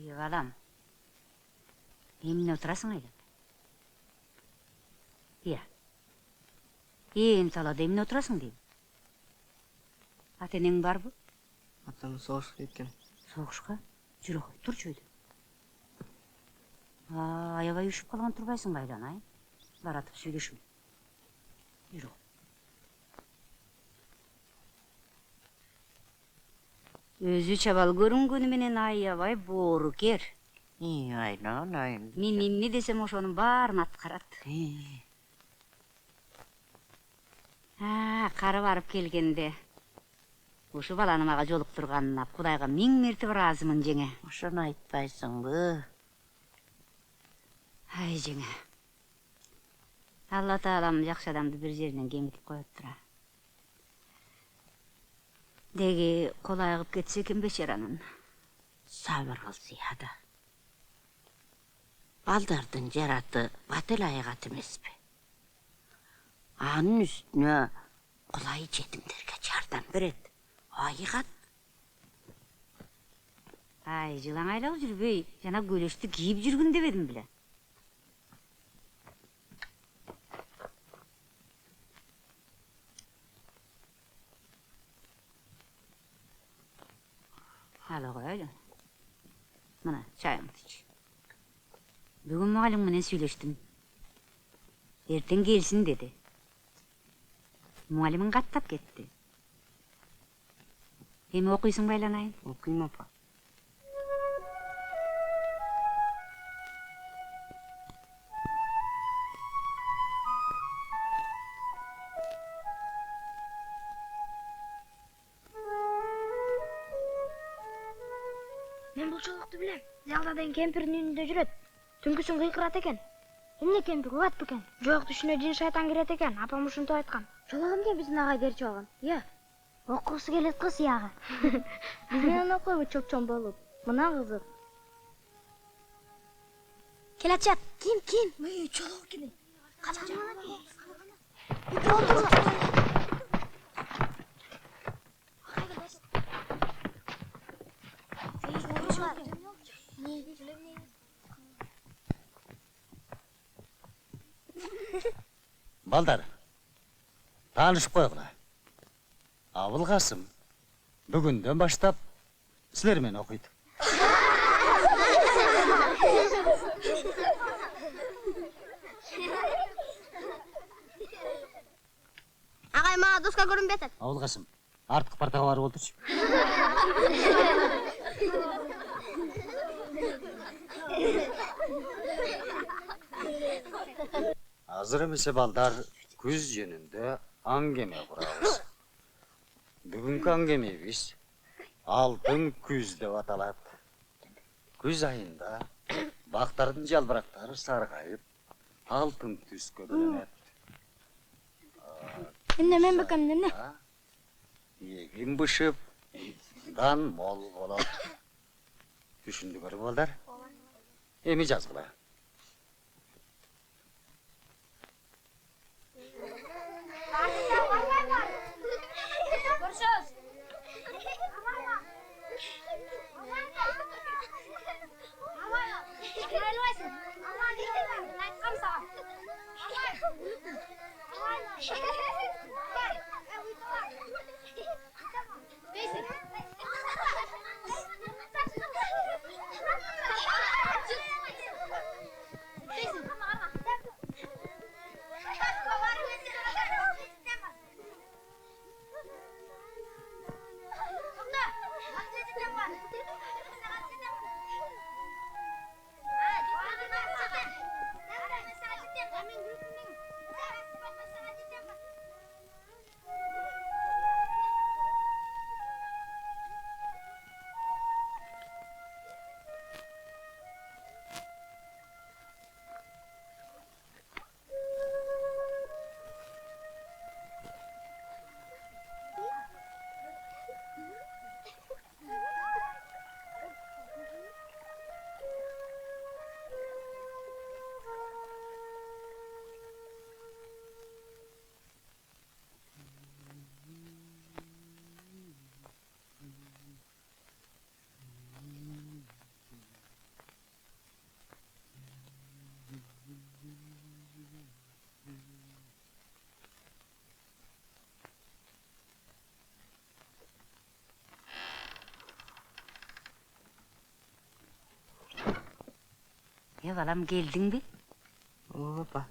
İyi balam. Emine oturasın öyle. Ya. İyi salada emine oturasın diyeyim. Ateneң бар bu? Atam soğuşqa ketken. Soğuşqa? Жүрі қой, тұршы өйді. Аябай үшіп қалған тұрбайсың байлан, ай? Баратып сөйлешім. Жүрі қой. Өзі чабал көрінгені менен аябай бору кер. Aynan, aynan. Мен не десем ошоның барын атқарат. Қары барып келгенде. Ушу баланы мага жолуктурганына Кудайга миң мерте ыраазымын жеңе. Ошону айтпайсыңбы? Ай жеңе. Алла таалам жакшы адамды бир жеринен кеңитип коет тура. Деги кол айыгып кетсе экен бечаранын. Сабыр кыл зияда. Балдардын жараты батыл айыгат эмеспи? Анын үстүнө кулай жетимдерге жардам берет. Айыгат. Ай, жылаң айлап жүрбөй, жана көлөштү кийип жүргүн дебедим биле. Ала коелу. Мына чайыңды ич. Бүгүн мугалим менен сүйлөштүм. Эртең келсин деди. Мугалимин каттап кетти. Эми окуйсуң байланайын? Окуйм апа. Мен бул чолокту билем. Залдадан кемпирдин үйүндө жүрөт. Түнкүсүн кыйкырат экен. Эмне кемпир убат бекен? Жок, түшүнө жин шайтан кирет экен. Апам ушинтип айткан. Чологомге биздин агай дерчи алган. Иә. Окугусу келет го сыягы. Биз менен окуйбу чоп-чоң болуп. Мына кызык. Келатчат. Ким? Мый чолок экен. Качан Балдар, таанышып койгула. Абыл Касым бүгүндөн баштап силер менен окуйт. Агай мага доска көрүнбөй атат. Абыл Касым, арткы партага барып олтурчу. Азыр эмесе балдар күз жөнүндө аңгеме курабыз. Бүгүнкү аңгемебиз алтын күз деп аталат. Күз айында бактардын жалбырактары саргайып, алтын түскө бөлөнөт. Эмне мен бекем эмне? Эгин бышып, дан мол болот. Түшүндүңөр балдар? Эми жазгыла. Balam geldingbi? Ооба апа.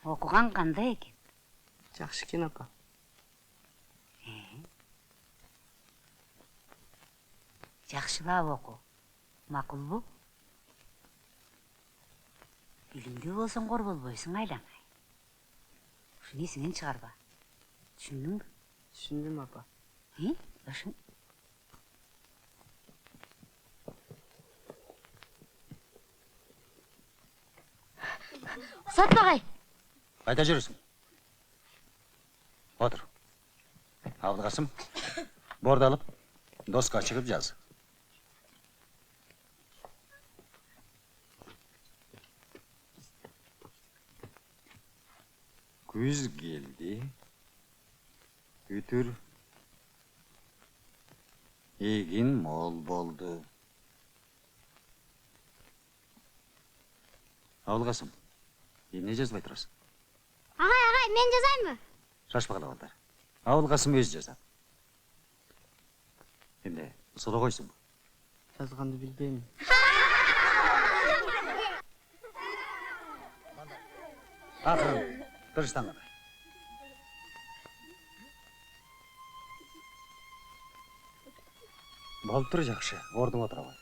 Okugan kандай eкен? Жакшы экен апа. Жақшылап оқу. Мақұл бұл? Илімде болсын қор болбойсың айламай. Шын есіңен шығарба. Түсіндің бі? Түшүндүм апа. Башың? Сатпағай. Қайда жүрсің? Отыр. Абылқасым, борды алып, досқа шығып жаз. Күз келді. Үтір. Егін мол болды. Абылқасым, не жазбай тұрасың? Ағай, мен жазайын ба? Шашпағыла балдар. Абылқасым өзі жазады. Енді сода қойсын. Жазганды билбейм. Ақырын, дұрыстан қана. Болып тұр жақшы, ордың отыра ғой.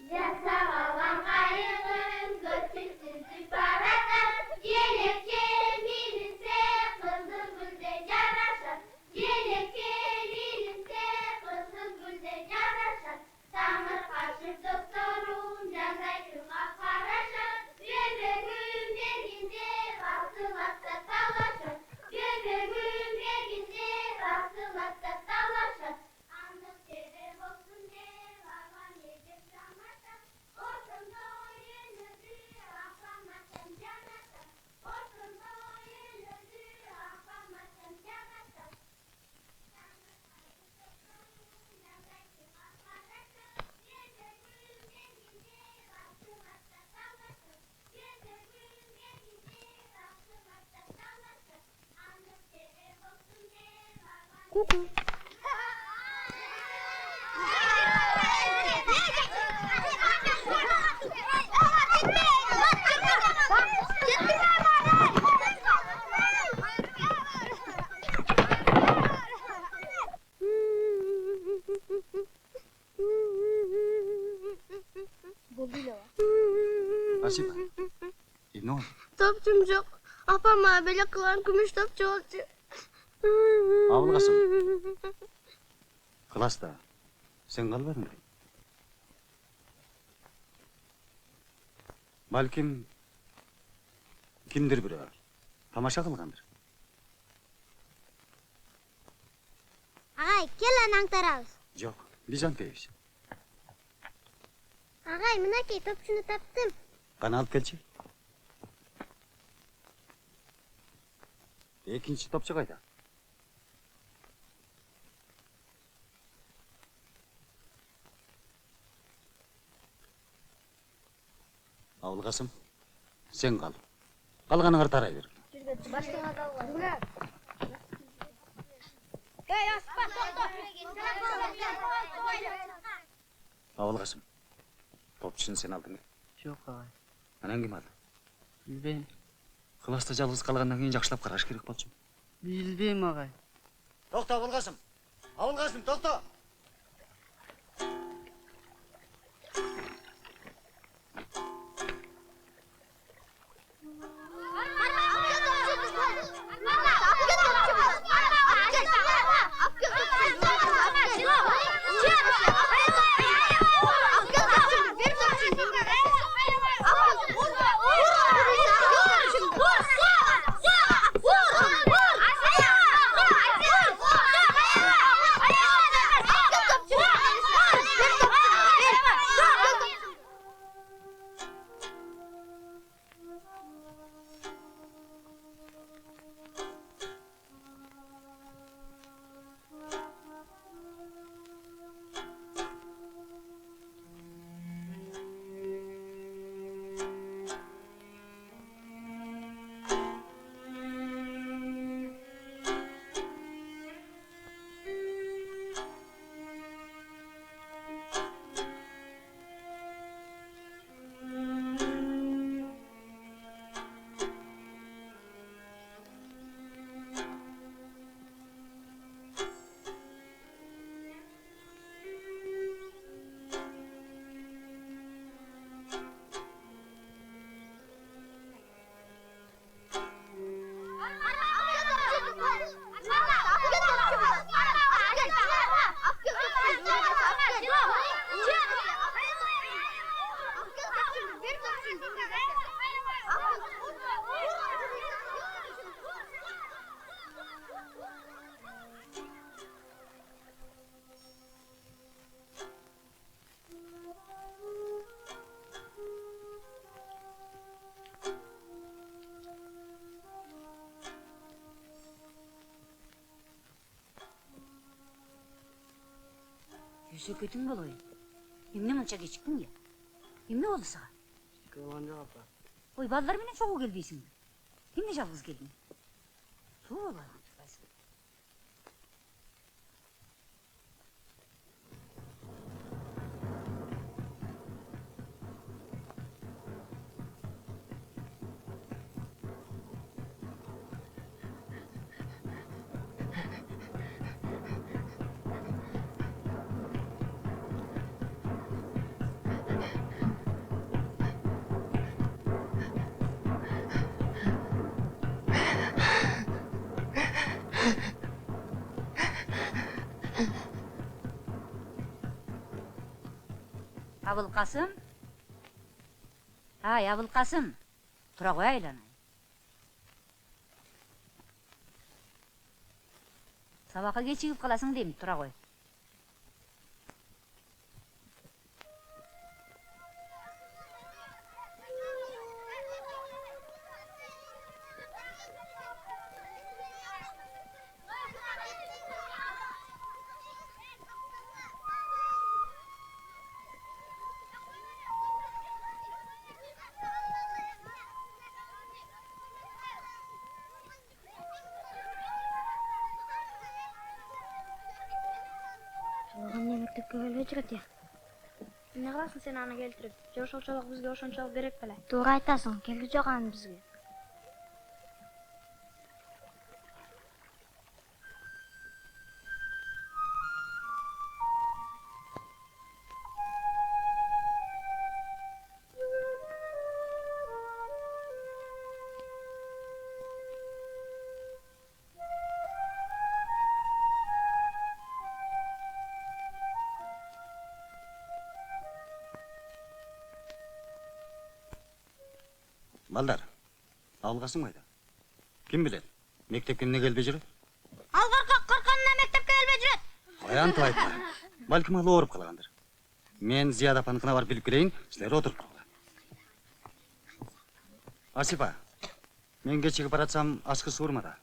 Жасағалған қайығын көтсіз баратар, желекке минінсе қызыл гүлде жарашар, желекке минінсе қызыл гүлде жарашар, тамыр қашып докторун жаздай күнға қарашар, жөбегін бергенде бақсылатта талашар, жөбегін бергенде бақсылатта талашар, андық тере болсын деп алған егіп жаматар, орсынды елөзі ақпаматтан жанатар, орсынды елөзі ақпаматтан жанатар. Ку-ку. Асипа, не oldu? Topçum yok. Apama böyle kılan gümüş topçu oldu. Абылқасым, класста сен қалбадың ба? Бәлкім, кімдір бірі тамаша қылғандыр. Ағай, кел анаң тарабыз. Жоқ, Византиевич. Ағай, мінекей топчуны таптым. Қана алып келші. Екінші топшы қайда? Абылқасым, сен қал. Қалғаныңыр тарай бер. Абылқасым, топшыны сен алдың ба? Жок агай. Анан ким алды? Билбейм. Класста жалғыз қалғаннан кейін жақшылап қараш керек болчу. Билбейм агай. Тоқта Абылқасым. Абылқасым, тоқта. Vur! Yüzөкөтүң болой. Эмне мынча кечиктиң я? Эмне болду сага? Эчке болгон жок апа. Ой, балдар менен чогуу келбейсиңби? Эмне жалгыз келдиң? Суу болбой калган. Абылкасым? Ай, Абылкасым. Тура кой айланайын. Сабакка кечигип каласың дейм, тура кой. Чологон эмне мектепке келбей жүрөт я. Эмне кыласың сен аны келтирип? Же ошол чолок бизге ошончолук керек беле? Туура айтасың, кереги жок анын бизге. Балдар, Абылкасым кайда? Ким билет? Мектепке эмне келбей жүрөт? Ал коркканына мектепке келбей жүрөт. Аянтып айтма. Балким ал ооруп калгандыр. Мен Зияда апаныкына барып билип келейин, силер отуруп туруңар. Асипа, мен кечигип баратсам ашкы суурма да.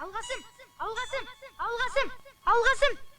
Алгасым! Алгасым! Алгасым! Алгасым!